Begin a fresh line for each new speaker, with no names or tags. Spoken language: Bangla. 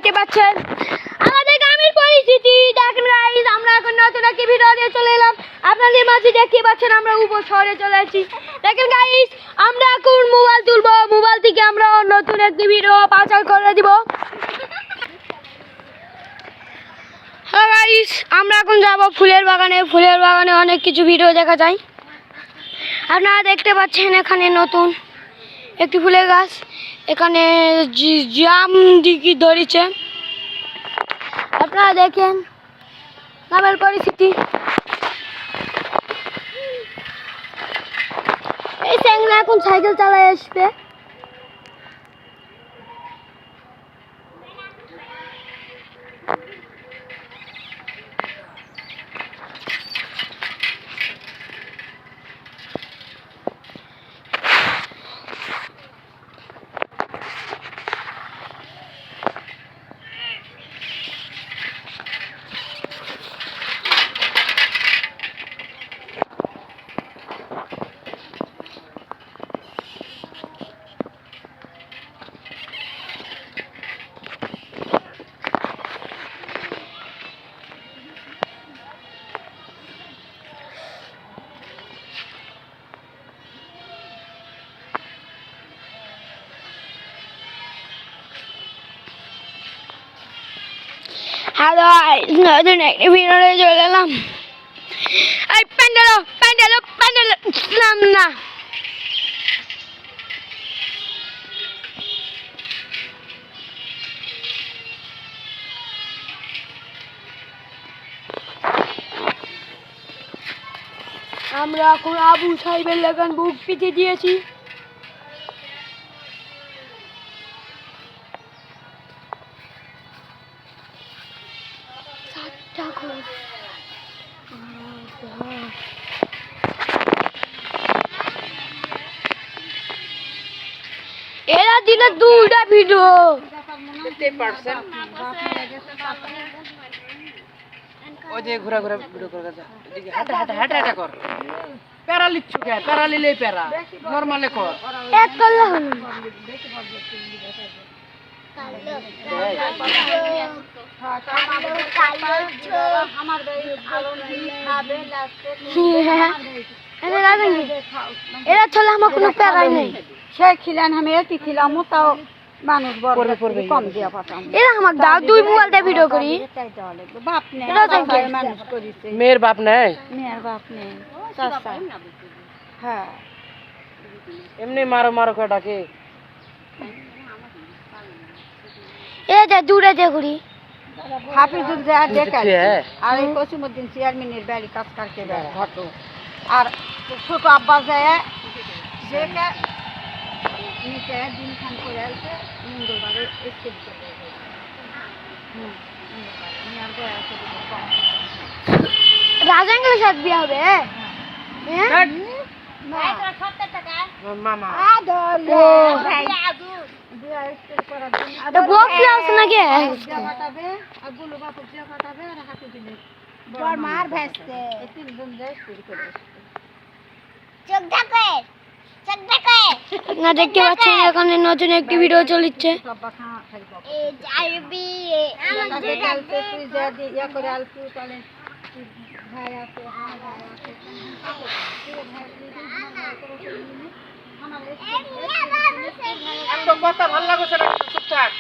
দেখতে পাচ্ছেন আমাদের গ্রামের পরিস্থিতি দেখেন গাইস। আমরা এখন নতুন একটি ভিডিও নিয়ে চলে এলাম আপনাদের মাঝে। দেখতে পাচ্ছেন আমরা উপশহরে চলে আসছি। দেখেন গাইস আমরা এখন মোবাইল তুলবো, মোবাইল থেকে আমরা নতুন একটি ভিডিও পাচার করে দিব। হ্যাঁ গাইস আমরা এখন যাব ফুলের বাগানে। ফুলের বাগানে অনেক কিছু ভিডিও দেখা যায়। আপনারা দেখতে পাচ্ছেন এখানে নতুন একটি ফুলের গাছ, এখানে জাম দিকে ধরেছে। আপনারা দেখেন গ্রামের পরিস্থিতি। এই স্যাংরা এখন সাইকেল চালায় আসবে। হ্যালো নতুন একটি ভিডিওতে চলে এলাম। এই প্যান্ডেলো প্যান্ডেলো প্যান্ডেলো নাম না। আমরা এখন আবু সাহেবের লাগান বুক পিছিয়ে দিয়েছি। এরা দিলে দুইটা ভিডিও
ওই যে ঘোরা ঘোরা ভিডিও কর, এদিকে হাঁটা হাঁটা হাঁটা হাঁটা কর। প্যারা লিচ্ছু কে? প্যারা লিলেই প্যারা, নরমালে কর।
এক করলে হলো এরা চলে আমার কোনো প্যারাই নেই।
সে খিলান আমি এটি খিলামু তাও মানুষ বড় কম দিয়া পাঠাম।
এরা আমার দাও দুই মোবাইলতে ভিডিও করি।
বাপ নেই মানুষ করিছে।
মেয়ের বাপ নাই?
মেয়ের বাপ নেই, চাচা। হ্যাঁ
এমনি মারো মারো করে ডাকে।
এ যে দূরে যে ঘুরি
হাফিজুল যা দেখাই আর এই কসিমউদ্দিন চেয়ারম্যানের বাড়ি কাজ করতে দেয় ঘটো। আর ছোট আব্বা যায় দেখে নিচে দিন খান করে আসছে মঙ্গলবারে স্টেজ করে
রাজাঙ্গলের সাথে বিয়ে হবে।
মামা
না দেখতে পাচ্ছেন এখানে নতুন একটি ভিডিও চলছে।
কথা ভালো লাগছে না, চুপচাপ।